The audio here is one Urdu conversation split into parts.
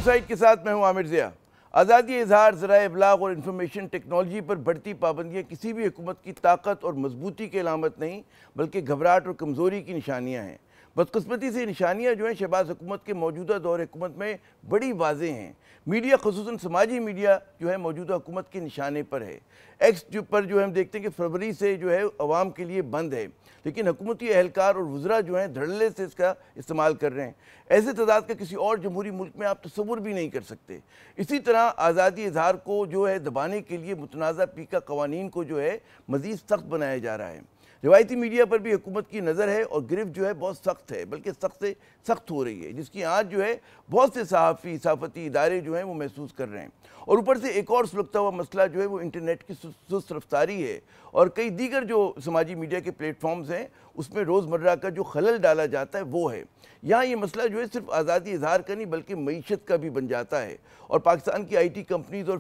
سائٹ کے ساتھ میں ہوں عامر ضیاء۔ آزادی اظہار، ذرائع ابلاغ اور انفارمیشن ٹیکنالوجی پر بڑھتی پابندیاں کسی بھی حکومت کی طاقت اور مضبوطی کی علامت نہیں بلکہ گھبراہٹ اور کمزوری کی نشانیاں ہیں۔ بدقسمتی سے نشانیاں جو ہیں شہباز حکومت کے موجودہ دور حکومت میں بڑی واضح ہیں۔ میڈیا خصوصاً سماجی میڈیا جو ہے موجودہ حکومت کے نشانے پر ہے۔ ایکس پر جو ہم دیکھتے ہیں کہ فروری سے جو ہے عوام کے لیے بند ہے، لیکن حکومتی اہلکار اور وزراء جو ہیں دھڑلے سے اس کا استعمال کر رہے ہیں۔ ایسے تعداد کا کسی اور جمہوری ملک میں آپ تصور بھی نہیں کر سکتے۔ اسی طرح آزادی اظہار کو جو ہے دبانے کے لیے متنازع پیکا قوانین کو جو ہے مزید سخت بنایا جا رہا ہے۔ روایتی میڈیا پر بھی حکومت کی نظر ہے اور گرفت جو ہے بہت سخت ہے، بلکہ سخت سے سخت ہو رہی ہے، جس کی آج جو ہے بہت سے صحافتی ادارے جو ہیں وہ محسوس کر رہے ہیں۔ اور اوپر سے ایک اور سلگتا ہوا مسئلہ جو ہے وہ انٹرنیٹ کی سست رفتاری ہے اور کئی دیگر جو سماجی میڈیا کے پلیٹ فارمز ہیں اس میں روزمرہ کا جو خلل ڈالا جاتا ہے وہ ہے۔ یہاں یہ مسئلہ جو ہے صرف آزادی اظہار کا نہیں بلکہ معیشت کا بھی بن جاتا ہے، اور پاکستان کی آئی ٹی کمپنیز اور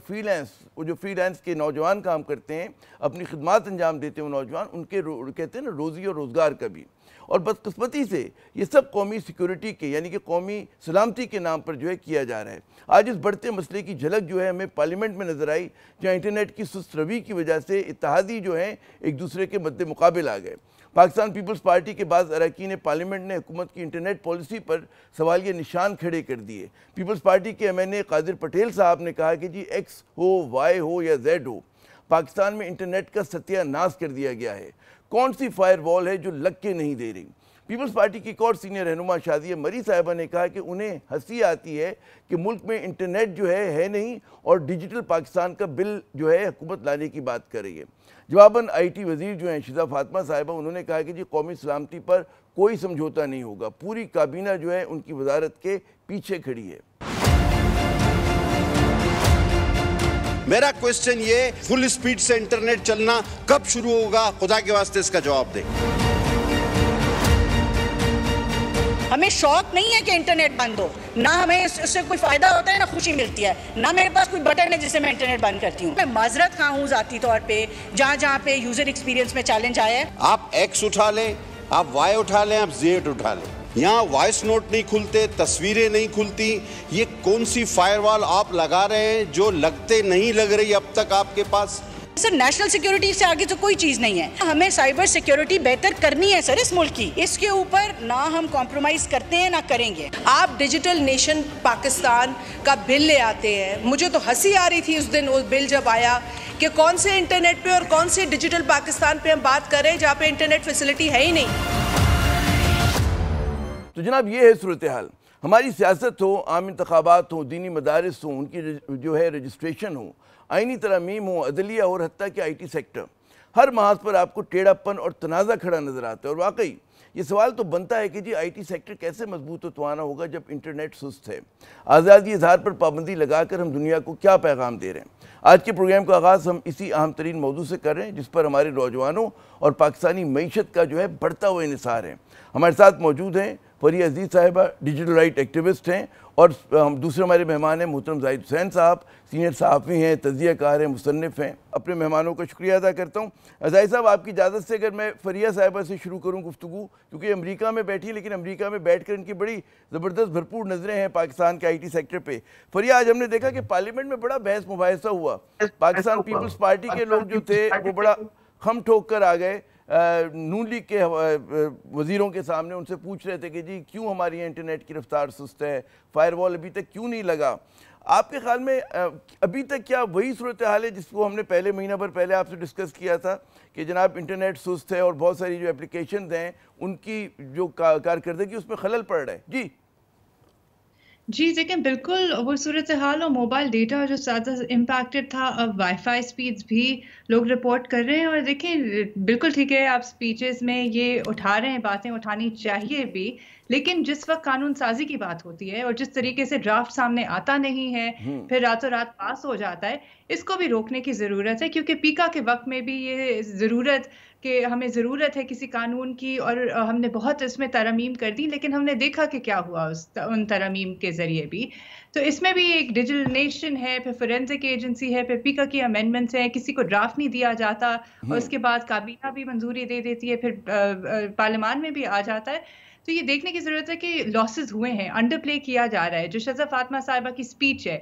وہ جو فری لانس کے نوجوان کام کرتے ہیں، اپنی خدمات انجام دیتے ہیں وہ نوجوان، ان کے کہتے ہیں نا روزی اور روزگار کا بھی۔ اور بدقسمتی سے یہ سب قومی سیکیورٹی کے یعنی کہ قومی سلامتی کے نام پر جو ہے کیا جا رہا ہے۔ آج اس بڑھتے مسئلے کی جھلک جو ہے ہمیں پارلیمنٹ میں نظر آئی، جہاں انٹرنیٹ کی سست روی کی وجہ سے اتحادی جو ہیں ایک دوسرے کے مد مقابل آ گئے۔ پاکستان پیپلز پارٹی کے بعض اراکین پارلیمنٹ نے حکومت کی انٹرنیٹ پالیسی پر سوالیہ نشان کھڑے کر دیے۔ پیپلز پارٹی کے ایم این اے قادر پٹیل صاحب نے کہا کہ جی ایکس ہو، وائی ہو یا زیڈ ہو، پاکستان میں انٹرنیٹ کا ستیہ ناش کر دیا گیا ہے۔ کون سی فائر وال ہے جو لگ کے نہیں دے رہی؟ پیپلز پارٹی کی ایک اور سینئر رہنما شادیہ مری صاحبہ نے کہا کہ انہیں ہنسی آتی ہے کہ ملک میں انٹرنیٹ جو ہے نہیں اور ڈیجیٹل پاکستان کا بل جو ہے حکومت لانے کی بات کر رہی ہے۔ جواباً آئی ٹی وزیر جو ہیں شیزہ فاطمہ صاحبہ، انہوں نے کہا کہ جی قومی سلامتی پر کوئی سمجھوتا نہیں ہوگا، پوری کابینہ جو ہے ان کی وزارت کے پیچھے کھڑی ہے۔ میرا کوسچن یہ، فل سپیڈ سے انٹرنیٹ چلنا کب شروع ہوگا؟ خدا کے واسطے اس کا جواب دیں۔ ہمیں شوق نہیں ہے کہ انٹرنیٹ بند ہو، نہ ہمیں اس سے کوئی فائدہ ہوتا ہے نہ خوشی ملتی ہے، نہ میرے پاس کوئی بٹن ہے جس سے میں انٹرنیٹ بند کرتی ہوں۔ میں معذرت خواہ ہوں ذاتی طور پہ جہاں پہ یوزر ایکسپیرینس میں چیلنج آیا ہے۔ آپ ایکس اٹھا لیں، آپ وائی اٹھا لیں، آپ زیڈ اٹھا لیں، یہاں وائس نوٹ نہیں کھلتے، تصویریں نہیں کھلتی۔ یہ کون سی فائر وال آپ لگا رہے ہیں جو لگتے نہیں لگ رہی اب تک آپ کے پاس؟ سر نیشنل سیکیورٹی سے آگے تو کوئی چیز نہیں ہے، ہمیں سائبر سیکیورٹی بہتر کرنی ہے سر اس ملک کی، اس کے اوپر نہ ہم کمپرومائز کرتے ہیں نہ کریں گے۔ آپ ڈیجیٹل نیشن پاکستان کا بل لے آتے ہیں، مجھے تو ہنسی آ رہی تھی اس دن اس بل جب آیا کہ کون سے انٹرنیٹ پہ اور کون سے ڈیجیٹل پاکستان پہ ہم بات کر رہے ہیں جہاں پہ انٹرنیٹ فیسلٹی ہے ہی نہیں۔ تو جناب یہ ہے صورتحال۔ ہماری سیاست ہو، عام انتخابات ہوں، دینی مدارس ہوں، ان کی جو ہے رجسٹریشن ہو، آئینی ترامیم ہوں، عدلیہ اور حتیٰ کہ آئی ٹی سیکٹر، ہر محاذ پر آپ کو ٹیڑھا پن اور تنازع کھڑا نظر آتا ہے۔ اور واقعی یہ سوال تو بنتا ہے کہ جی آئی ٹی سیکٹر کیسے مضبوط و توانا ہوگا جب انٹرنیٹ سست ہے؟ آزادی اظہار پر پابندی لگا کر ہم دنیا کو کیا پیغام دے رہے ہیں؟ آج کے پروگرام کا آغاز ہم اسی اہم ترین موضوع سے کر رہے ہیں جس پر ہمارے نوجوانوں اور پاکستانی معیشت کا جو ہے بڑھتا ہوا انحصار ہے۔ ہمارے ساتھ موجود ہیں فریہ عزیز صاحبہ، ڈیجیٹل رائٹ ایکٹیوسٹ ہیں، اور دوسرے ہمارے مہمان ہیں محترم زاہد حسین صاحب، سینئر صحافی ہیں، تجزیہ کار ہیں، مصنف ہیں۔ اپنے مہمانوں کا شکریہ ادا کرتا ہوں۔ زاہد صاحب آپ کی اجازت سے اگر میں فریہ صاحبہ سے شروع کروں گفتگو، کیونکہ امریکہ میں بیٹھی ہیں لیکن امریکہ میں بیٹھ کر ان کی بڑی زبردست بھرپور نظریں ہیں پاکستان کے آئی ٹی سیکٹر پہ۔ فریہ، آج ہم نے دیکھا کہ پارلیمنٹ میں بڑا بحث مباحثہ ہوا، پاکستان پیپلز پارٹی کے لوگ جو تھے وہ بڑا خم ٹھوک کر آ گئے نون لیگ کے وزیروں کے سامنے، ان سے پوچھ رہے تھے کہ جی کیوں ہماری انٹرنیٹ کی رفتار سست ہے، فائر وال ابھی تک کیوں نہیں لگا؟ آپ کے خیال میں ابھی تک کیا وہی صورتحال ہے جس کو ہم نے پہلے مہینہ بھر پہلے آپ سے ڈسکس کیا تھا کہ جناب انٹرنیٹ سست ہے اور بہت ساری جو اپلیکیشنز ہیں ان کی جو کارکردگی اس میں خلل پڑ رہا ہے؟ جی دیکھیں بالکل وہ صورتحال اور موبائل ڈیٹا جو زیادہ امپیکٹڈ تھا، اب وائی فائی سپیڈز بھی لوگ رپورٹ کر رہے ہیں۔ اور دیکھیں بالکل ٹھیک ہے، آپ سپیچز میں یہ اٹھا رہے ہیں، باتیں اٹھانی چاہیے بھی، لیکن جس وقت قانون سازی کی بات ہوتی ہے اور جس طریقے سے ڈرافٹ سامنے آتا نہیں ہے پھر راتوں رات پاس ہو جاتا ہے، اس کو بھی روکنے کی ضرورت ہے، کیونکہ پیکا کے وقت میں بھی یہ ضرورت کہ ہمیں ضرورت ہے کسی قانون کی، اور ہم نے بہت اس میں ترامیم کر دی، لیکن ہم نے دیکھا کہ کیا ہوا ان ترامیم کے ذریعے بھی۔ تو اس میں بھی ایک ڈیجیٹل نیشن ہے، پھر فورینزک ایجنسی ہے، پھر پیکا کی امینڈمنٹس ہیں، کسی کو ڈرافٹ نہیں دیا جاتا اور اس کے بعد کابینہ بھی منظوری دے دیتی ہے، پھر پارلیمان میں بھی آ جاتا ہے۔ تو یہ دیکھنے کی ضرورت ہے کہ لاسز ہوئے ہیں, انڈر پلے کیا جا رہا ہے. جو شہزاد فاطمہ صاحبہ کی اسپیچ ہے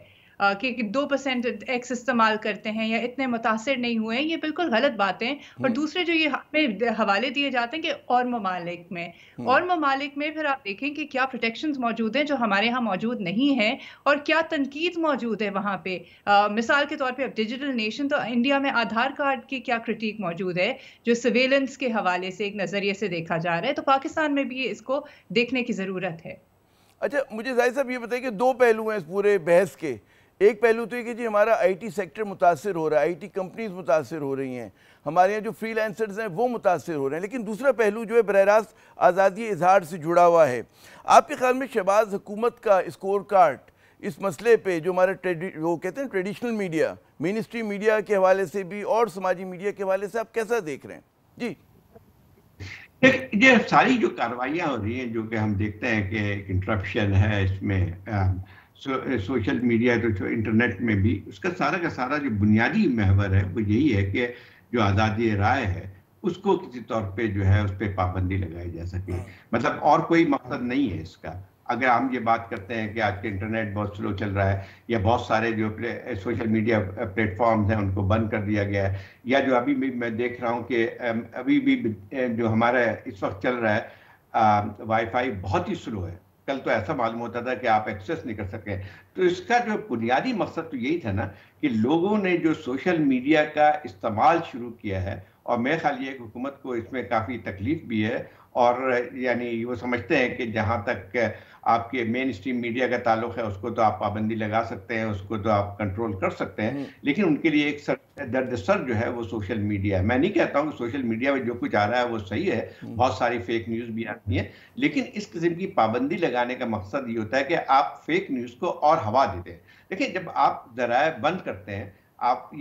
کہ 2% ایکس استعمال کرتے ہیں یا اتنے متاثر نہیں ہوئے ہیں, یہ بالکل غلط باتیں. اور دوسرے جو یہ ہمیں حوالے دیے جاتے ہیں کہ اور ممالک میں پھر آپ دیکھیں کہ کیا پروٹیکشنز موجود ہیں جو ہمارے ہاں موجود نہیں ہیں, اور کیا تنقید موجود ہے وہاں پہ. مثال کے طور پہ اب ڈیجیٹل نیشن, تو انڈیا میں آدھار کارڈ کی کیا کرٹیک موجود ہے جو سرویلنس کے حوالے سے ایک نظریے سے دیکھا جا رہا ہے. تو پاکستان میں بھی اس کو دیکھنے کی ضرورت ہے. اچھا مجھے ظاہر صاحب یہ بتائیں کہ دو پہلو ہیں اس پورے بحث کے. ایک پہلو تو یہ کہ جی ہمارا آئی ٹی سیکٹر متاثر ہو رہا ہے, آئی ٹی کمپنیز متاثر ہو رہی ہیں, ہمارے یہاں جو فری لینسرز ہیں وہ متاثر ہو رہے ہیں. لیکن دوسرا پہلو جو ہے براہ راست آزادی اظہار سے جڑا ہوا ہے. آپ کے خیال میں شہباز حکومت کا اسکور کارڈ اس مسئلے پہ جو ہمارا وہ کہتے ہیں ٹریڈیشنل میڈیا, مین اسٹریم میڈیا کے حوالے سے بھی اور سماجی میڈیا کے حوالے سے آپ کیسا دیکھ رہے ہیں؟ جی یہ ساری جو کارروائیاں ہو رہی ہیں جو کہ ہم دیکھتے ہیں کہ انٹرپشن ہے اس میں, سوشل میڈیا جو انٹرنیٹ میں بھی, اس کا سارا جو بنیادی محور ہے وہ یہی ہے کہ جو آزادی رائے ہے اس کو کسی طور پہ جو ہے اس پہ پابندی لگائی جا سکے. مطلب اور کوئی مقصد نہیں ہے اس کا. اگر ہم یہ بات کرتے ہیں کہ آج کے انٹرنیٹ بہت سلو چل رہا ہے, یا بہت سارے جو سوشل میڈیا پلیٹ فارمز ہیں ان کو بند کر دیا گیا ہے, یا جو ابھی بھی میں دیکھ رہا ہوں کہ ابھی بھی جو ہمارا اس وقت چل رہا ہے وائی فائی بہت ہی سلو ہے. کل تو ایسا معلوم ہوتا تھا کہ آپ ایکسیس نہیں کر سکیں. تو اس کا جو بنیادی مقصد تو یہی تھا نا کہ لوگوں نے جو سوشل میڈیا کا استعمال شروع کیا ہے, اور میرے خیال یہ حکومت کو اس میں کافی تکلیف بھی ہے, اور یعنی وہ سمجھتے ہیں کہ جہاں تک آپ کے مین اسٹریم میڈیا کا تعلق ہے اس کو تو آپ پابندی لگا سکتے ہیں, اس کو تو آپ کنٹرول کر سکتے ہیں, لیکن ان کے لیے ایک درد سر جو ہے وہ سوشل میڈیا ہے. میں نہیں کہتا ہوں کہ سوشل میڈیا میں جو کچھ آ رہا ہے وہ صحیح ہے, بہت ساری فیک نیوز بھی آتی ہیں, لیکن اس قسم کی پابندی لگانے کا مقصد یہ ہوتا ہے کہ آپ فیک نیوز کو اور ہوا دیتے ہیں. دیکھیں جب آپ ذرائع بند کرتے ہیں, آپ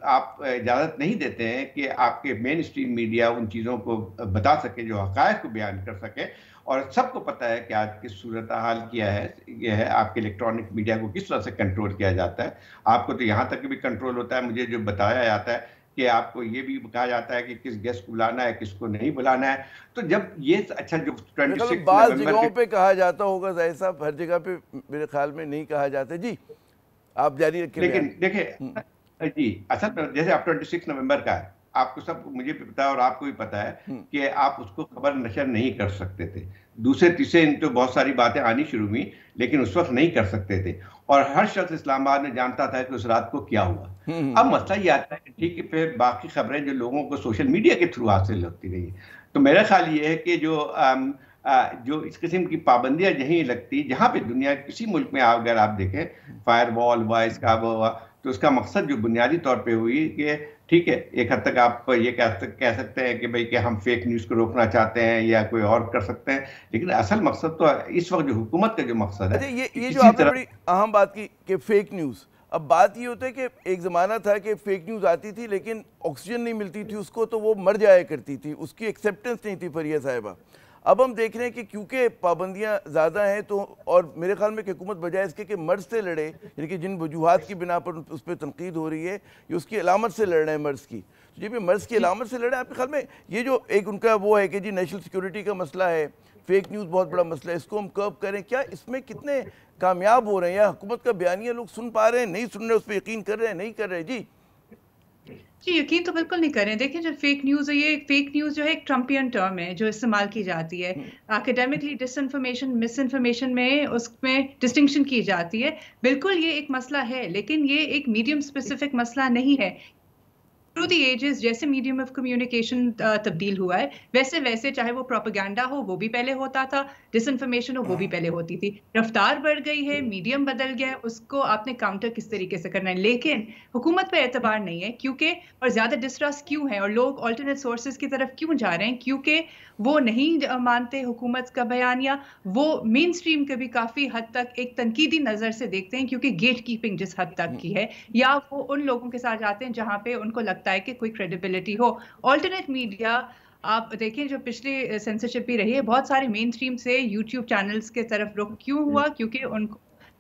آپ اجازت نہیں دیتے ہیں کہ آپ کے مین اسٹریم میڈیا ان چیزوں کو بتا سکے جو حقائق کو بیان کر سکے. اور سب کو پتہ ہے کہ آج کی صورتحال کیا ہے, یہ ہے آپ کے الیکٹرانک میڈیا کو کس طرح سے کنٹرول کیا جاتا ہے. آپ کو تو یہاں تک بھی کنٹرول ہوتا ہے, مجھے جو بتایا جاتا ہے کہ آپ کو یہ بھی کہا جاتا ہے کہ کس گیسٹ کو بلانا ہے, کس کو نہیں بلانا ہے. تو جب یہ اچھا جو 26 بعض جگہوں پہ کہا جاتا ہوگا ظاہر صاحب, ہر جگہ پہ میرے خیال میں نہیں کہا جاتا. جی آپ جاری رکھیں. لیکن دیکھیں جی اصل میں جیسے آپ 26 نومبر کا ہے, آپ کو سب مجھے بھی پتا ہے اور آپ کو بھی پتا ہے کہ آپ اس کو خبر نشر نہیں کر سکتے تھے. دوسرے تیسرے ان تو بہت ساری باتیں آنی شروع ہوئی, لیکن اس وقت نہیں کر سکتے تھے, اور ہر شخص اسلام آباد میں جانتا تھا کہ اس رات کو کیا ہوا. اب مسئلہ یہ آتا ہے کہ ٹھیک ہے پھر باقی خبریں جو لوگوں کو سوشل میڈیا کے تھرو حاصل ہوتی رہی, تو میرا خیال یہ ہے کہ جو اس قسم کی پابندیاں یہیں لگتی, جہاں پہ دنیا کسی ملک میں اگر آپ دیکھیں فائر وال وائس کا وہ, تو اس کا مقصد جو بنیادی طور پہ ہوئی کہ ٹھیک ہے ایک حد تک آپ یہ کہہ سکتے ہیں کہ بھئی کہ ہم فیک نیوز کو روکنا چاہتے ہیں یا کوئی اور کر سکتے ہیں, لیکن اصل مقصد تو اس وقت جو حکومت کا جو مقصد ہے یہ جو آپ نے بڑی اہم بات کی کہ فیک نیوز. اب بات یہ ہوتا ہے کہ ایک زمانہ تھا کہ فیک نیوز آتی تھی لیکن آکسیجن نہیں ملتی تھی اس کو, تو وہ مر جایا کرتی تھی, اس کی ایکسیپٹنس نہیں تھی فریہ صاحبہ. اب ہم دیکھ رہے ہیں کہ کیونکہ پابندیاں زیادہ ہیں تو, اور میرے خیال میں کہ حکومت بجائے اس کے کہ مرض سے لڑے, یعنی کہ جن وجوہات کی بنا پر اس پہ تنقید ہو رہی ہے, یہ اس کی علامت سے لڑ رہے ہیں مرض کی. جی بھی مرض کی علامت سے لڑے, آپ کے خیال میں یہ جو ایک ان کا وہ ہے کہ جی نیشنل سیکیورٹی کا مسئلہ ہے, فیک نیوز بہت بڑا مسئلہ ہے, اس کو ہم کرب کریں, کیا اس میں کتنے کامیاب ہو رہے ہیں, یا حکومت کا بیانیہ لوگ سن پا رہے ہیں, نہیں سن رہے, اس پہ یقین کر رہے ہیں, نہیں کر رہے؟ جی یقین تو بالکل نہیں کریں. دیکھیں جو فیک نیوز ہے, یہ فیک نیوز جو ہے ایک ٹرمپین ٹرم ہے جو استعمال کی جاتی ہے اکیڈیمکلی. ڈس انفارمیشن مس انفارمیشن میں اس میں ڈسٹنکشن کی جاتی ہے. بالکل یہ ایک مسئلہ ہے, لیکن یہ ایک میڈیم اسپیسیفک مسئلہ نہیں ہے. تھرو دی ایجز جیسے میڈیم آف کمیونیکیشن تبدیل ہوا ہے, ویسے ویسے چاہے وہ پروپیگنڈا ہو وہ بھی پہلے ہوتا تھا, ڈس انفارمیشن ہو وہ بھی پہلے ہوتی تھی. رفتار بڑھ گئی ہے, میڈیم بدل گیا ہے, اس کو آپ نے کاؤنٹر کس طریقے سے کرنا ہے. لیکن حکومت پہ اعتبار نہیں ہے, کیونکہ اور زیادہ ڈسٹرسٹ کیوں ہے اور لوگ آلٹرنیٹ سورسز کی طرف کیوں جا رہے ہیں, کیونکہ وہ نہیں مانتے حکومت کا بیانیہ. وہ مین اسٹریم کے بھی کافی حد تک ایک تنقیدی نظر سے دیکھتے ہیں, کیونکہ گیٹ کیپنگ جس حد تک کی ہے, یا وہ ان لوگوں کے ساتھ جاتے ہیں جہاں پہ ان کو لگتا ہے کہ کوئی کریڈیبلٹی ہو. آلٹرنیٹ میڈیا آپ دیکھیں جو پچھلی سینسرشپ بھی رہی ہے, بہت سارے مین اسٹریم سے یوٹیوب چینلز کے طرف رخ کیوں ہوا, کیونکہ ان کو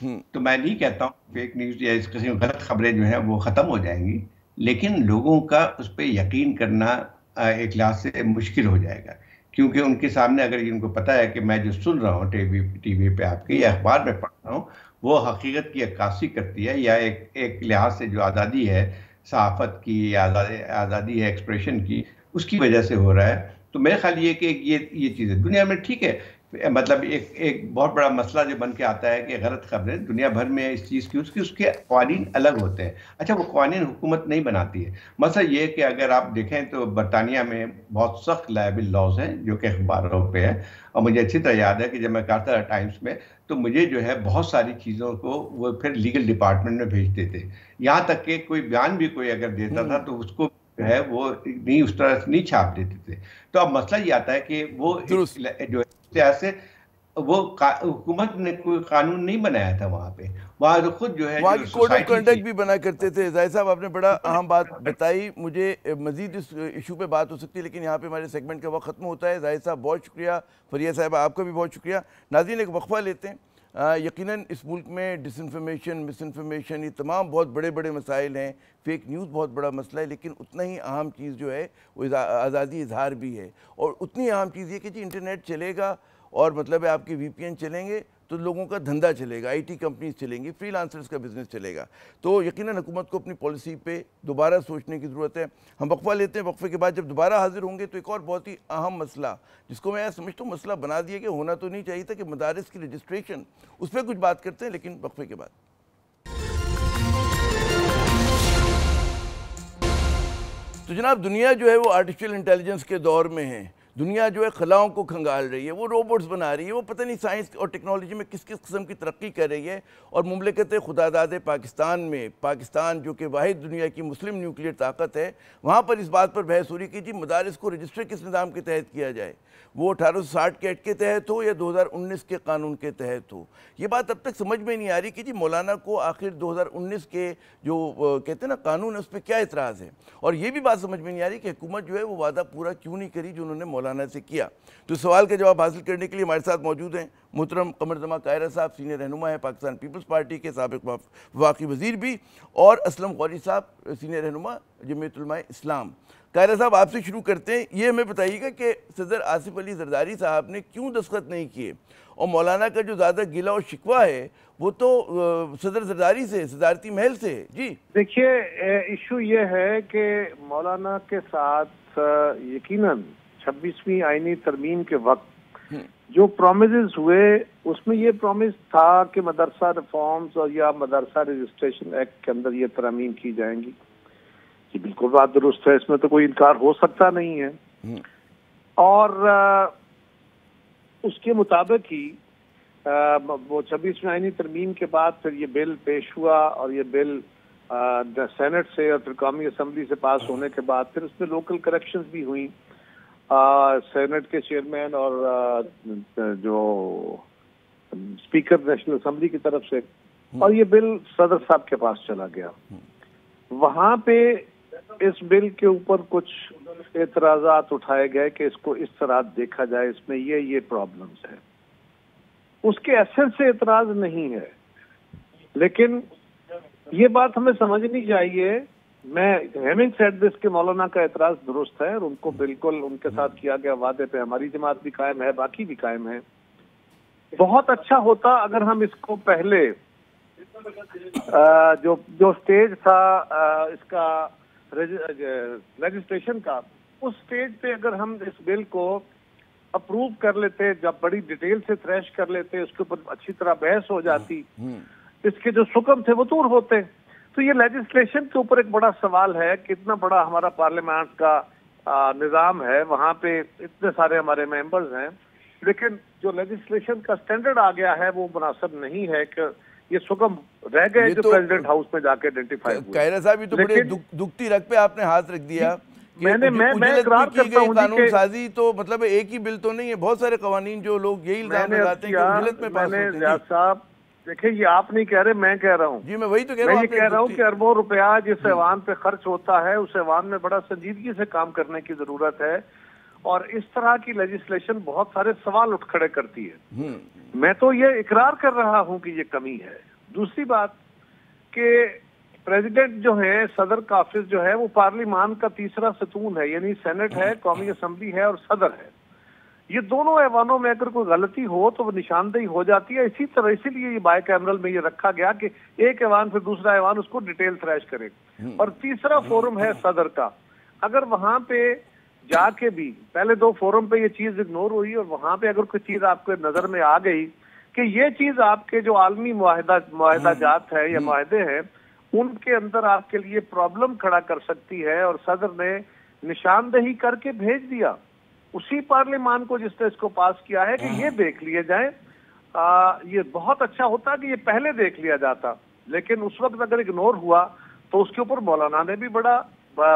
تو میں نہیں کہتا ہوں فیک نیوز یا اس قسم غلط خبریں جو ہیں وہ ختم ہو جائیں گی، لیکن لوگوں کا اس پہ یقین کرنا ایک لحاظ سے مشکل ہو جائے گا، کیونکہ ان کے سامنے اگر ان کو پتہ ہے کہ میں جو سن رہا ہوں ٹی وی پہ آپ کے یا اخبار میں پڑھ رہا ہوں وہ حقیقت کی عکاسی کرتی ہے، یا ایک لحاظ سے جو آزادی ہے صحافت کی یا آزادی ہے ایکسپریشن کی، اس کی وجہ سے ہو رہا ہے. تو میرا خیال یہ کہ یہ چیز ہے دنیا میں ٹھیک ہے، مطلب ایک بہت بڑا مسئلہ جو بن کے آتا ہے کہ غلط خبریں دنیا بھر میں اس چیز کی اس کے قوانین الگ ہوتے ہیں. اچھا وہ قوانین حکومت نہیں بناتی ہے. مسئلہ یہ کہ اگر آپ دیکھیں تو برطانیہ میں بہت سخت لائبل لاز ہیں جو کہ اخباروں پہ ہے، اور مجھے اچھی طرح یاد ہے کہ جب میں کرتا تھا ٹائمز میں تو مجھے جو ہے بہت ساری چیزوں کو وہ پھر لیگل ڈپارٹمنٹ میں بھیجتے تھے، یہاں تک کہ کوئی بیان بھی کوئی اگر دیتا تھا تو اس کو جو ہے وہ نہیں اس طرح سے نہیں چھاپ دیتے تھے. تو اب مسئلہ یہ آتا ہے کہ وہ جو ہے وہ حکومت نے کوئی قانون نہیں بنایا تھا وہاں پہ، وہاں خود جو ہے وہاں کی کوڈ آف کنڈکٹ بھی بنا کرتے تھے. ظاہر صاحب آپ نے بڑا اہم بات بتائی، مجھے مزید اس ایشو پہ بات ہو سکتی ہے لیکن یہاں پہ ہمارے سیگمنٹ کا وقت ختم ہوتا ہے. ظاہر صاحب بہت شکریہ، فریہ صاحب آپ کا بھی بہت شکریہ. ناظرین ایک وقفہ لیتے ہیں. یقیناً اس ملک میں ڈس انفارمیشن، مس انفارمیشن، یہ تمام بہت بڑے بڑے مسائل ہیں، فیک نیوز بہت بڑا مسئلہ ہے، لیکن اتنا ہی اہم چیز جو ہے وہ آزادی اظہار بھی ہے. اور اتنی اہم چیز یہ کہ جی انٹرنیٹ چلے گا اور مطلب ہے آپ کے وی پی این چلیں گے تو لوگوں کا دھندا چلے گا، آئی ٹی کمپنیز چلیں گی، فری لانسرز کا بزنس چلے گا. تو یقیناً حکومت کو اپنی پالیسی پہ دوبارہ سوچنے کی ضرورت ہے. ہم وقفہ لیتے ہیں، وقفے کے بعد جب دوبارہ حاضر ہوں گے تو ایک اور بہت ہی اہم مسئلہ جس کو میں سمجھتا ہوں مسئلہ بنا دیا کہ ہونا تو نہیں چاہیے تھا کہ مدارس کی رجسٹریشن، اس پہ کچھ بات کرتے ہیں لیکن وقفے کے بعد. تو جناب دنیا جو ہے وہ آرٹیفیشل انٹیلیجنس کے دور میں ہے. دنیا جو ہے خلاؤں کو کھنگال رہی ہے، وہ روبوٹس بنا رہی ہے، وہ پتہ نہیں سائنس اور ٹیکنالوجی میں کس قسم کی ترقی کر رہی ہے. اور مملکت خداداد پاکستان میں، پاکستان جو کہ واحد دنیا کی مسلم نیوکلیئر طاقت ہے، وہاں پر اس بات پر بحث ہو رہی کہ جی مدارس کو رجسٹر کس نظام کے تحت کیا جائے، وہ 1860 کے ایکٹ کے تحت ہو یا 2019 کے قانون کے تحت ہو. یہ بات اب تک سمجھ میں نہیں آ رہی کہ جی مولانا کو آخر 2019 کے جو کہتے ہیں نا قانون ہے اس پہ کیا اعتراض ہے. اور یہ بھی بات سمجھ میں نہیں آ رہی کہ حکومت جو ہے وہ وعدہ پورا کیوں نہیں کری جو انہوں نے مولانا سے کیا. تو سوال کا جواب حاصل کرنے کے لیے ہمارے ساتھ موجود ہیں محترم قمر زمان قاہرہ صاحب، سینئر رہنما ہیں پاکستان پیپلز پارٹی کے، سابق وفاقی وزیر بھی، اور اسلم غوری صاحب سینئر رہنما جمعیت علماء اسلام. قاہرہ صاحب آپ سے شروع کرتے ہیں، یہ ہمیں بتائیے گا کہ صدر آصف علی زرداری صاحب نے کیوں دستخط نہیں کیے، اور مولانا کا جو زیادہ گلہ اور شکوہ ہے وہ تو صدر زرداری سے، صدارتی محل سے. جی دیکھیے ایشو یہ ہے کہ مولانا کے ساتھ یقیناً 26ویں آئینی ترمیم کے وقت جو پرومسز ہوئے اس میں یہ پرومس تھا کہ مدرسہ ریفارمز اور یا مدرسہ رجسٹریشن ایکٹ کے اندر یہ ترامیم کی جائیں گی. یہ بالکل بات درست ہے، اس میں تو کوئی انکار ہو سکتا نہیں ہے. اور اس کے مطابق ہی وہ 26ویں آئینی ترمیم کے بعد پھر یہ بل پیش ہوا، اور یہ بل سینٹ سے اور پھر قومی اسمبلی سے پاس ہونے کے بعد پھر اس میں لوکل کریکشنز بھی ہوئیں سینٹ کے چیئرمین اور جو اسپیکر نیشنل اسمبلی کی طرف سے، اور یہ بل صدر صاحب کے پاس چلا گیا. وہاں پہ اس بل کے اوپر کچھ اعتراضات اٹھائے گئے کہ اس کو اس طرح دیکھا جائے، اس میں یہ پرابلمز ہیں. اس کے اثر سے اعتراض نہیں ہے، لیکن یہ بات ہمیں سمجھنی چاہیے. میں ہیونگ سیڈ دس کہ مولانا کا اعتراض درست ہے اور ان کو بالکل ان کے ساتھ کیا گیا وعدے پہ ہماری جماعت بھی قائم ہے، باقی بھی قائم ہے. بہت اچھا ہوتا اگر ہم اس کو پہلے جو سٹیج تھا اس کا لیجسلیشن کا، اس سٹیج پہ اگر ہم اس بل کو اپروو کر لیتے، جب بڑی ڈیٹیل سے تھریش کر لیتے، اس کے اوپر اچھی طرح بحث ہو جاتی، اس کے جو سکم تھے وہ دور ہوتے. تو یہ لیجسلیشن کے اوپر ایک بڑا سوال ہے کہ اتنا بڑا ہمارا پارلیمنٹ کا نظام ہے، وہاں پہ اتنے سارے ہمارے ممبرز ہیں، لیکن جو لیجسلیشن کا سٹینڈرڈ آ گیا ہے وہ مناسب نہیں ہے کہ یہ سکم رہ گئے جو پریزیڈنٹ ہاؤس میں جا کے آئیڈینٹیفائی ہوئے. قاہرہ صاحب یہ تو بڑے دکھتی رگ پہ آپ نے ہاتھ رکھ دیا. میں اقرار کرتا ہوں قانون سازی تو مطلب ایک ہی بل تو نہیں ہے، بہت سارے قوانین جو لوگ یہی الزام لگاتے ہیں کہ اجلت میں پاس ہوتے ہیں. زیاد صاحب دیکھیں یہ آپ نہیں کہہ رہے، میں کہہ رہا ہوں. جی میں وہی تو کہہ رہا ہوں. میں یہ کہہ رہا ہوں کہ اربوں روپیہ جس ایوان پہ خرچ ہوتا ہے اس ایوان میں بڑا سنجیدگی سے کام کرنے کی ضرورت ہے، اور اس طرح کی لیجسلیشن بہت سارے سوال اٹھ کھڑے کرتی ہے. میں تو یہ اقرار کر رہا ہوں کہ یہ کمی ہے. دوسری بات کہ پریزیڈنٹ جو ہے، صدر کا آفس جو ہے وہ پارلیمان کا تیسرا ستون ہے، یعنی سینٹ ہے، قومی اسمبلی ہے اور صدر ہے. یہ دونوں ایوانوں میں اگر کوئی غلطی ہو تو وہ نشاندہی ہو جاتی ہے. اسی طرح اسی لیے یہ بائی کیمرل میں یہ رکھا گیا کہ ایک ایوان پھر دوسرا ایوان اس کو ڈیٹیل تھریش کرے. اور تیسرا فورم ہے صدر کا. اگر وہاں پہ جا کے بھی پہلے 2 فورم پہ یہ چیز اگنور ہوئی اور وہاں پہ اگر کوئی چیز آپ کے نظر میں آ گئی کہ یہ چیز آپ کے جو عالمی معاہدہ جات ہے یا معاہدے ہیں ان کے اندر آپ کے لیے پرابلم کھڑا کر سکتی ہے، اور صدر نے نشاندہی کر کے بھیج دیا اسی پارلیمان کو جس نے اس کو پاس کیا ہے کہ یہ دیکھ لیے جائیں. یہ بہت اچھا ہوتا کہ یہ پہلے دیکھ لیا جاتا، لیکن اس وقت اگر اگنور ہوا تو اس کے اوپر مولانا نے بھی بڑا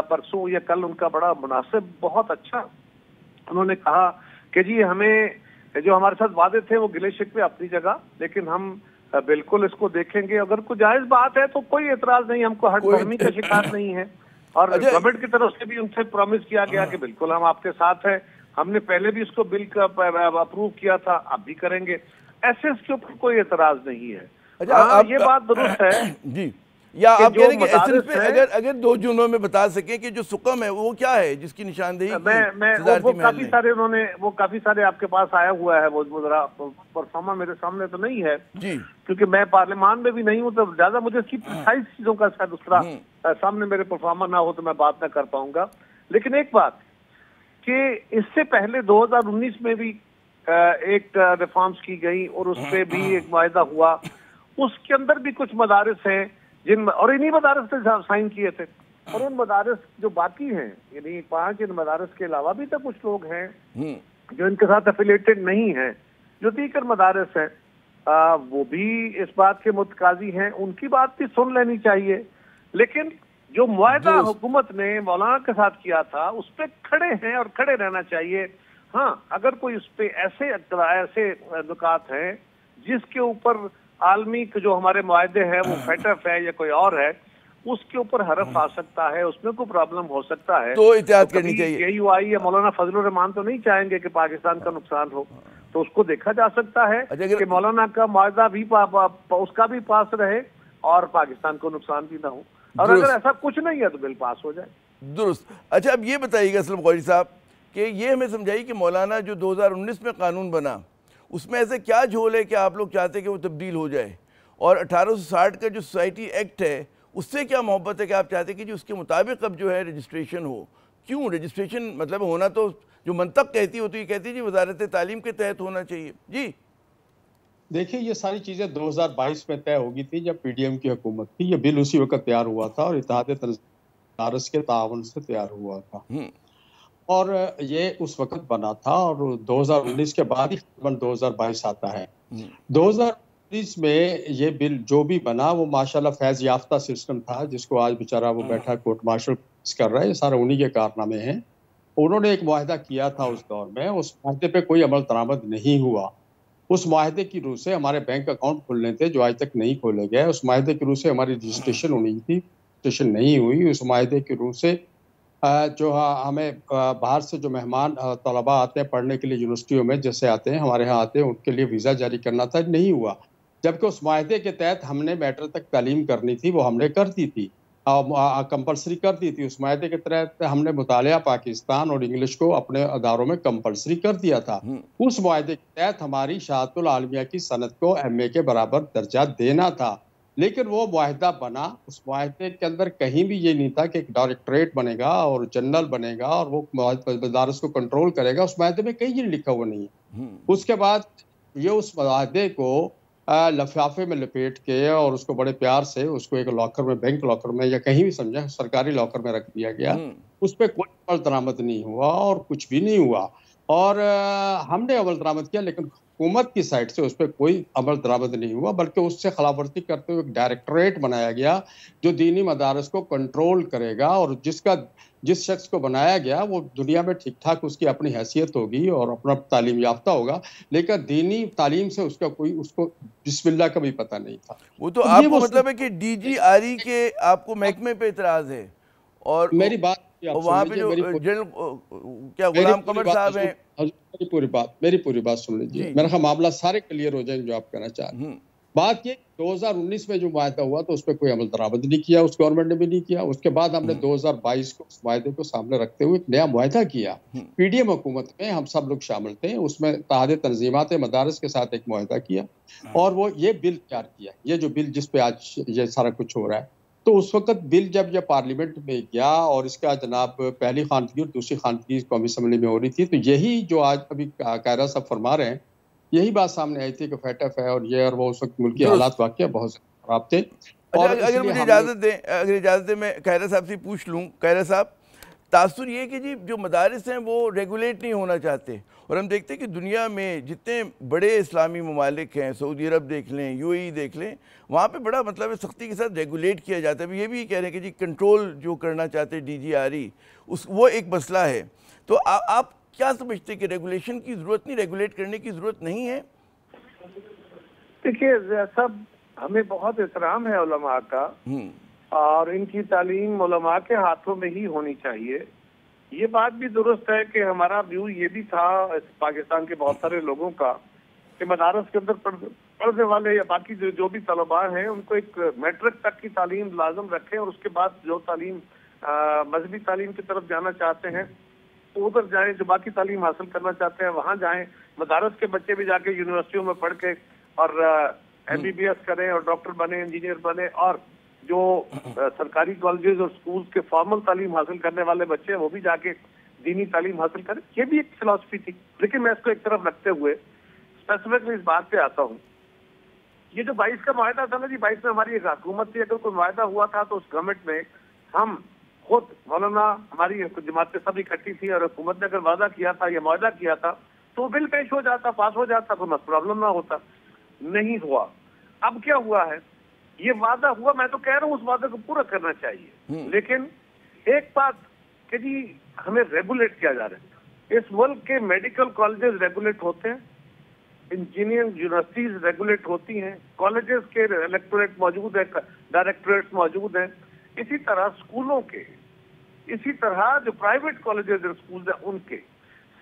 پرسوں یا کل ان کا بڑا مناسب بہت اچھا انہوں نے کہا کہ جی ہمیں جو ہمارے ساتھ وعدے تھے وہ گلے شکوے اپنی جگہ، لیکن ہم بالکل اس کو دیکھیں گے. اگر کوئی جائز بات ہے تو کوئی اعتراض نہیں، ہم کو ہٹ برہمی کا شکار نہیں ہے. اور گورنمنٹ کی طرف سے بھی ان سے پرومس کیا گیا کہ بالکل ہم آپ کے ساتھ ہیں. ہم نے پہلے بھی اس کو بل کا اپروو کیا تھا، اب بھی کریں گے. ایسے اس کے اوپر کوئی اعتراض نہیں ہے. ہاں یہ بات درست ہے جی. یا آپ کہہ رہے ہیں کہ ایسنس پہ اگر 2 جملوں میں بتا سکیں کہ جو سکم ہے وہ کیا ہے جس کی نشاندہی وہ کافی سارے انہوں نے وہ کافی سارے آپ کے پاس آیا ہوا ہے، وہ ذرا پرفارما میرے سامنے تو نہیں ہے جی، کیونکہ میں پارلیمان میں بھی نہیں ہوں تو زیادہ مجھے اس کی پریسائز چیزوں کا شاید اس طرح سامنے میرے پرفارما نہ ہو تو میں بات نہ کر پاؤں گا. لیکن ایک بات کہ اس سے پہلے 2019 میں بھی ایک ریفارمز کی گئی اور اس پہ بھی ایک معاہدہ ہوا. اس کے اندر بھی کچھ مدارس ہیں جن اور انہی مدارس نے سائن کیے تھے، اور ان مدارس جو باقی ہیں یعنی 5 ان مدارس کے علاوہ بھی تو کچھ لوگ ہیں جو ان کے ساتھ افیلیٹڈ نہیں ہیں، جو دیگر مدارس ہیں وہ بھی اس بات کے متقاضی ہیں. ان کی بات بھی سن لینی چاہیے. لیکن جو معاہدہ حکومت نے مولانا کے ساتھ کیا تھا اس پہ کھڑے ہیں اور کھڑے رہنا چاہیے. ہاں اگر کوئی اس پہ ایسے نکات ہیں جس کے اوپر عالمی جو ہمارے معاہدے ہیں وہ فیٹف ہے یا کوئی اور ہے اس کے اوپر حرف آ سکتا ہے، اس میں کوئی پرابلم ہو سکتا ہے، تو احتیاط کرنی چاہیے. KUI یا مولانا فضل الرحمان تو نہیں چاہیں گے کہ پاکستان کا نقصان ہو، تو اس کو دیکھا جا سکتا ہے کہ مولانا کا معاہدہ بھی اس کا بھی پاس رہے اور پاکستان کو نقصان بھی نہ ہو. اور اگر ایسا کچھ نہیں ہے تو بل پاس ہو جائے. درست. اچھا اب یہ بتائیے گا اسلم غوری صاحب کہ یہ ہمیں سمجھائیے کہ مولانا جو 2019 میں قانون بنا اس میں ایسے کیا جھول ہے کہ آپ لوگ چاہتے ہیں کہ وہ تبدیل ہو جائے، اور 1860 کا جو سوسائٹی ایکٹ ہے اس سے کیا محبت ہے کہ آپ چاہتے ہیں کہ جی اس کے مطابق اب جو ہے رجسٹریشن ہو؟ کیوں رجسٹریشن مطلب ہونا تو جو منطق کہتی ہوتی ہے کہتی ہے جی وزارت تعلیم کے تحت ہونا چاہیے. جی دیکھیں یہ ساری چیزیں 2022 میں طے ہوگی تھی جب PDM کی حکومت تھی. یہ بل اسی وقت تیار ہوا تھا اور اتحاد مدارس کے تعاون سے تیار ہوا تھا اور یہ اس وقت بنا تھا، اور 2019 کے بعد ہی 2022 آتا ہے. 2019 میں یہ بل جو بھی بنا وہ ماشاءاللہ فیض یافتہ سسٹم تھا جس کو آج بیچارہ وہ بیٹھا کورٹ مارشل کر رہا ہے. یہ سارے انہی کے کارنامے ہیں. انہوں نے ایک معاہدہ کیا تھا اس دور میں، اس معاہدے پہ کوئی عمل درآمد نہیں ہوا. اس معاہدے کی روح سے ہمارے بینک اکاؤنٹ کھلنے تھے جو آج تک نہیں کھولے گئے. اس معاہدے کی روح سے ہماری رجسٹریشن ہونی تھی، رجسٹریشن نہیں ہوئی. اس معاہدے کی روح سے جو ہمیں باہر سے جو مہمان طلباء آتے ہیں پڑھنے کے لیے یونیورسٹیوں میں جیسے آتے ہیں ہمارے ہاں آتے ہیں ان کے لیے ویزا جاری کرنا تھا، نہیں ہوا. جبکہ اس معاہدے کے تحت ہم نے میٹر تک تعلیم کرنی تھی وہ ہم نے کر دی تھی، کمپلسری کر دی تھی. اس معاہدے کے تحت ہم نے مطالعہ پاکستان اور انگلش کو اپنے اداروں میں کمپلسری کر دیا تھا. اس معاہدے کے تحت ہماری شہادت العالمیہ کی سند کو MA کے برابر درجہ دینا تھا. لیکن وہ معاہدہ بنا، اس معاہدے کے اندر کہیں بھی یہ نہیں تھا کہ ایک ڈائریکٹریٹ بنے گا اور جنرل بنے گا اور وہ مدارس کو کنٹرول کرے گا. اس معاہدے میں کہیں یہ لکھا ہوا نہیں ہے. اس کے بعد یہ اس معاہدے کو لفافے میں لپیٹ کے اور اس کو بڑے پیار سے اس کو ایک لاکر میں، بینک لاکر میں یا کہیں بھی سمجھا سرکاری لاکر میں رکھ دیا گیا. اس پہ کوئی عمل درآمد نہیں ہوا اور کچھ بھی نہیں ہوا. اور ہم نے عمل درآمد کیا لیکن حکومت کی سائٹ سے اس پہ کوئی عمل درآمد نہیں ہوا، بلکہ اس سے خلاف ورزی کرتے ہوئے ایک ڈائریکٹریٹ بنایا گیا جو دینی مدارس کو کنٹرول کرے گا، اور جس شخص کو بنایا گیا وہ دنیا میں ٹھیک ٹھاک اس کی اپنی حیثیت ہوگی اور اپنا تعلیم یافتہ ہوگا، لیکن دینی تعلیم سے اس کو بسم اللہ کا بھی پتہ نہیں تھا. وہ تو آپ کو مطلب ہے کہ DGRE کے آپ کو محکمے پہ اعتراض ہے، اور میری بات وہاں پہ جو جنرل کیا غلام قمر صاحب ہیں، میری پوری بات سن لیجیے. میرا خیال معاملہ سارے کلیئر ہو جائیں جو آپ کہنا چاہ رہے ہیں. بات یہ 2019 میں جو معاہدہ ہوا تو اس پہ کوئی عمل درآمد نہیں کیا، اس گورنمنٹ نے بھی نہیں کیا. اس کے بعد ہم نے 2022 کو اس معاہدے کو سامنے رکھتے ہوئے ایک نیا معاہدہ کیا. پی ڈی ایم حکومت میں ہم سب لوگ شامل تھے، اس میں اتحاد تنظیمات مدارس کے ساتھ ایک معاہدہ کیا اور وہ یہ بل تیار کیا. یہ جو بل جس پہ آج یہ سارا کچھ ہو رہا ہے، تو اس وقت بل جب یہ پارلیمنٹ میں گیا اور اس کا جناب پہلی خواندگی اور دوسری خواندگی قومی اسمبلی میں ہو رہی تھی، تو یہی جو آج ابھی قاہرہ صاحب فرما رہے ہیں، یہی بات سامنے آئی تھی کہ فیٹف ہے اور یہ اور وہ. اس وقت ملکی حالات واقعہ بہت خراب تھے. اگر مجھے اجازت دیں میں قاہرہ صاحب سے پوچھ لوں. قاہرہ صاحب، تاثر یہ کہ جی جو مدارس ہیں وہ ریگولیٹ نہیں ہونا چاہتے، اور ہم دیکھتے ہیں کہ دنیا میں جتنے بڑے اسلامی ممالک ہیں، سعودی عرب دیکھ لیں، یو اے ای دیکھ لیں، وہاں پہ بڑا مطلب سختی کے ساتھ ریگولیٹ کیا جاتا ہے. یہ بھی کہہ رہے ہیں کہ جی کنٹرول جو کرنا چاہتے ہیں DGRE، وہ ایک مسئلہ ہے. تو آپ کیا سمجھتے ہیں کہ ریگولیشن کی ضرورت نہیں، ریگولیٹ کرنے کی ضرورت نہیں ہے؟ دیکھیے سب ہمیں بہت احترام ہے علماء کا، اور ان کی تعلیم علماء کے ہاتھوں میں ہی ہونی چاہیے. یہ بات بھی درست ہے کہ ہمارا ویو یہ بھی تھا پاکستان کے بہت سارے لوگوں کا کہ مدارس کے اندر پڑھنے والے یا باقی جو بھی طلباء ہیں ان کو ایک میٹرک تک کی تعلیم لازم رکھیں، اور اس کے بعد جو تعلیم مذہبی تعلیم کی طرف جانا چاہتے ہیں تو ادھر جائیں، جو باقی تعلیم حاصل کرنا چاہتے ہیں وہاں جائیں. مدارس کے بچے بھی جا کے یونیورسٹیوں میں پڑھ کے اور MBBS کریں اور ڈاکٹر بنے، انجینئر بنے، اور جو سرکاری کالجز اور سکولز کے فارمل تعلیم حاصل کرنے والے بچے ہیں وہ بھی جا کے دینی تعلیم حاصل کریں. یہ بھی ایک فلاسفی تھی. لیکن میں اس کو ایک طرف رکھتے ہوئے اسپیسیفکلی اس بات پہ آتا ہوں. یہ جو 22 کا معاہدہ تھا نا جی، 22 میں ہماری ایک حکومت تھی. اگر کوئی معاہدہ ہوا تھا تو اس گورنمنٹ میں ہم خود مولانا ہماری جماعت سب اکٹھی تھی، اور حکومت نے اگر وعدہ کیا تھا یا معاہدہ کیا تھا تو بل پیش ہو جاتا، پاس ہو جاتا، کوئی پرابلم نہ ہوتا. نہیں ہوا. اب کیا ہوا ہے؟ یہ وعدہ ہوا، میں تو کہہ رہا ہوں اس وعدے کو پورا کرنا چاہیے. لیکن ایک بات کہ جی ہمیں ریگولیٹ کیا جا رہا ہے. اس ملک کے میڈیکل کالجز ریگولیٹ ہوتے ہیں، انجینئرنگ یونیورسٹیز ریگولیٹ ہوتی ہیں، کالجز کے الیکٹوریٹ موجود ہیں، ڈائریکٹوریٹ موجود ہیں. اسی طرح اسکولوں کے، اسی طرح جو پرائیویٹ کالجز اور اسکولز ہیں ان کے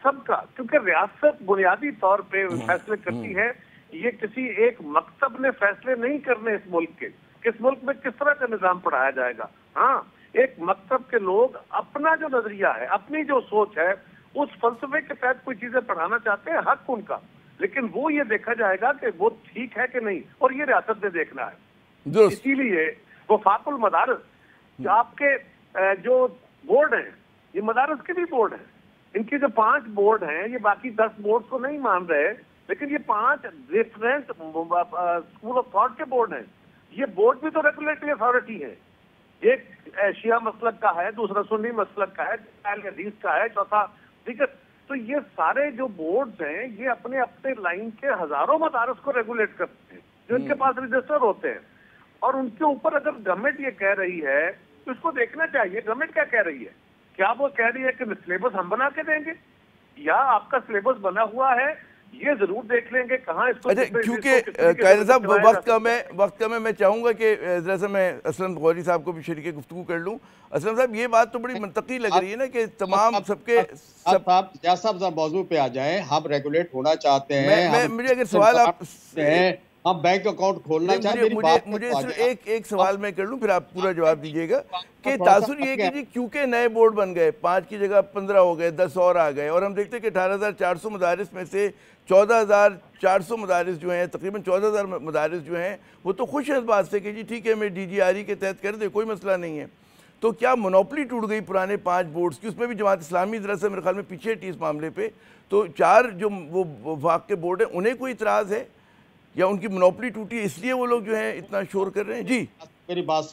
سب کا، کیونکہ ریاست بنیادی طور پہ فیصلے کرتی ہے. یہ کسی ایک مکتب نے فیصلے نہیں کرنے اس ملک کے، کس ملک میں کس طرح کا نظام پڑھایا جائے گا. ہاں، ایک مکتب کے لوگ اپنا جو نظریہ ہے، اپنی جو سوچ ہے، اس فلسفے کے تحت کوئی چیزیں پڑھانا چاہتے ہیں، حق ان کا. لیکن وہ یہ دیکھا جائے گا کہ وہ ٹھیک ہے کہ نہیں، اور یہ ریاست نے دیکھنا ہے. اسی لیے وفاق المدارس جو آپ کے جو بورڈ ہیں، یہ مدارس کے بھی بورڈ ہیں. ان کی جو 5 بورڈ ہیں، یہ باقی 10 بورڈ کو نہیں مان رہے، لیکن یہ 5 ڈفرینٹ اسکول آف تھاٹ کے بورڈ ہیں. یہ بورڈ بھی تو ریگولیٹری اتھارٹی ہے. ایک شیعہ مسلک کا ہے، دوسرا سنی مسلک کا ہے، اہل حدیث کا ہے، چوتھا دیگر. تو یہ سارے جو بورڈز ہیں یہ اپنے اپنے لائن کے ہزاروں مدارس کو ریگولیٹ کرتے ہیں جو ان کے پاس رجسٹر ہوتے ہیں. اور ان کے اوپر اگر گورنمنٹ یہ کہہ رہی ہے تو اس کو دیکھنا چاہیے گورنمنٹ کیا کہہ رہی ہے. کیا وہ کہہ رہی ہے کہ سلیبس ہم بنا کے دیں گے، یا آپ کا سلیبس بنا ہوا ہے یہ ضرور دیکھ لیں گے کہاں اس کو. کیونکہ قاہرہ صاحب وقت کم ہے، میں چاہوں گا کہ ذرا سا میں اسلم غوری صاحب کو بھی شریک گفتگو کر لوں. اسلم صاحب، یہ بات تو بڑی منطقی لگ رہی ہے نا کہ تمام سب کے صاحب موضوع پہ آ جائیں. ہم ریگولیٹ ہونا چاہتے ہیں. مجھے اگر سوال آپ ہم بینک اکاؤنٹ کھولنا چاہتے ہیں. مجھے صرف ایک سوال میں کر لوں پھر آپ پورا جواب دیجیے گا کہ تاثر یہ کہ جی کیونکہ نئے بورڈ بن گئے، 5 کی جگہ 15 ہو گئے، 10 اور آ گئے، اور ہم دیکھتے ہیں کہ 18,400 مدارس میں سے 14,400 مدارس جو ہیں، تقریباً 14,000 مدارس جو ہیں وہ تو خوش ہیں اس بات سے کہ جی ٹھیک ہے ہمیں DGRE کے تحت کر دے، کوئی مسئلہ نہیں ہے. تو کیا منوپلی ٹوٹ گئی پرانے 5 بورڈز کی؟ اس میں بھی جماعت اسلامی ذرا سے میرے خیال میں پیچھے ہٹی اس معاملے پہ. تو 4 جو وہ وفاق کے بورڈ ہیں انہیں کوئی اعتراض ہے یا ان کی منوپلی ٹوٹی اس لیے وہ لوگ جو ہیں اتنا شور کر رہے ہیں؟ جی میری بات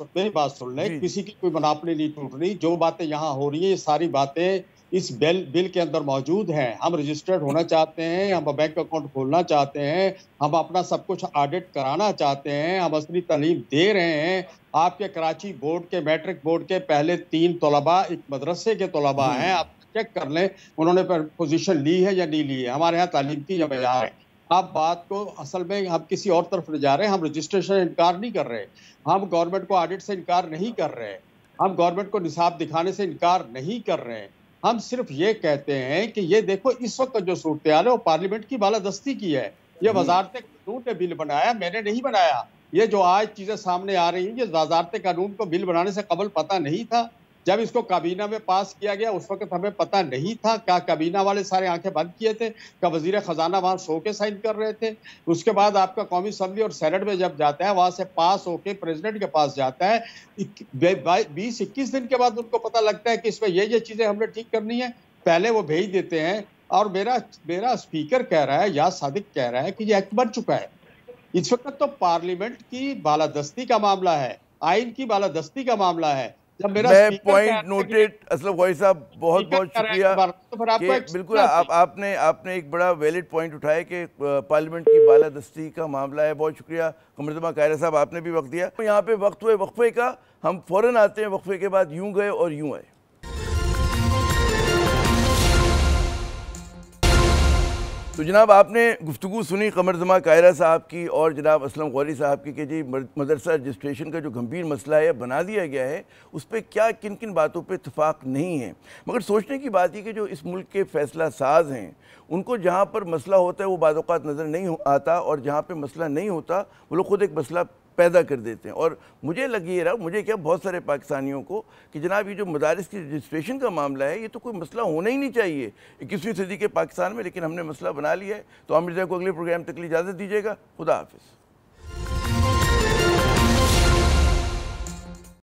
سن لیں. کسی کی کوئی منوپلی نہیں ٹوٹ رہی. جو باتیں یہاں ہو رہی ہیں یہ ساری باتیں اس بل کے اندر موجود ہیں. ہم رجسٹرڈ ہونا چاہتے ہیں، ہم بینک اکاؤنٹ کھولنا چاہتے ہیں، ہم اپنا سب کچھ آڈٹ کرانا چاہتے ہیں، ہم اصلی تعلیم دے رہے ہیں. آپ کے کراچی بورڈ کے میٹرک بورڈ کے پہلے 3 طلباء ایک مدرسے کے طلباء ہیں. آپ چیک کر لیں انہوں نے پوزیشن لی ہے یا نہیں لی ہے. ہمارے یہاں تعلیم کی یہ معیار ہے. آپ بات کو اصل میں ہم کسی اور طرف لے جا رہے ہیں. ہم رجسٹریشن انکار نہیں کر رہے، ہم گورنمنٹ کو آڈٹ سے انکار نہیں کر رہے، ہم گورنمنٹ کو نصاب دکھانے سے انکار نہیں کر رہے. ہم صرف یہ کہتے ہیں کہ یہ دیکھو اس وقت جو صورتحال ہے وہ پارلیمنٹ کی بالادستی کی ہے. یہ وزارت قانون نے بل بنایا، میں نے نہیں بنایا. یہ جو آج چیزیں سامنے آ رہی ہیں، یہ وزارت قانون کو بل بنانے سے قبل پتہ نہیں تھا. جب اس کو کابینہ میں پاس کیا گیا اس وقت ہمیں پتہ نہیں تھا. کیا کابینہ والے سارے آنکھیں بند کیے تھے؟ کیا وزیر خزانہ وہاں سو کے سائن کر رہے تھے؟ اس کے بعد آپ کا قومی اسمبلی اور سینٹ میں جب جاتا ہے، وہاں سے پاس ہو کے پریزیڈنٹ کے پاس جاتا ہے، 20-21 دن کے بعد ان کو پتہ لگتا ہے کہ اس میں یہ چیزیں ہم نے ٹھیک کرنی ہے. پہلے وہ بھیج دیتے ہیں. اور میرا اسپیکر کہہ رہا ہے، یا صادق کہہ رہا ہے کہ یہ ایکٹ بن چکا ہے. اس وقت تو پارلیمنٹ کی بالادستی کا معاملہ ہے، آئین کی بالادستی کا معاملہ ہے. جب میرا میں پوائنٹ نوٹڈ. اسلم غوری صاحب بہت بہت شکریہ کہ بالکل آپ نے ایک بڑا ویلڈ پوائنٹ اٹھایا کہ پارلیمنٹ کی بالادستی کا معاملہ ہے. بہت شکریہ قمرزمان قاہرہ صاحب، آپ نے بھی وقت دیا. یہاں پہ وقت ہوئے وقفے کا، ہم فوراً آتے ہیں. وقفے کے بعد یوں گئے اور یوں آئے. تو جناب آپ نے گفتگو سنی قمرزمان قاہرہ صاحب کی اور جناب اسلم غوری صاحب کی کہ جی مدرسہ رجسٹریشن کا جو گھمبیر مسئلہ ہے بنا دیا گیا ہے، اس پہ کیا کن کن باتوں پہ اتفاق نہیں ہے. مگر سوچنے کی بات یہ کہ جو اس ملک کے فیصلہ ساز ہیں ان کو جہاں پر مسئلہ ہوتا ہے وہ بعض اوقات نظر نہیں آتا، اور جہاں پہ مسئلہ نہیں ہوتا وہ لوگ خود ایک مسئلہ پیدا کر دیتے ہیں. اور مجھے لگ یہ رہا، مجھے کیا بہت سارے پاکستانیوں کو، کہ جناب یہ جو مدارس کی رجسٹریشن کا معاملہ ہے یہ تو کوئی مسئلہ ہونا ہی نہیں چاہیے 21ویں صدی کے پاکستان میں، لیکن ہم نے مسئلہ بنا لیا ہے. تو عامر صاحب کو اگلے پروگرام تک اجازت دیجیے گا. خدا حافظ.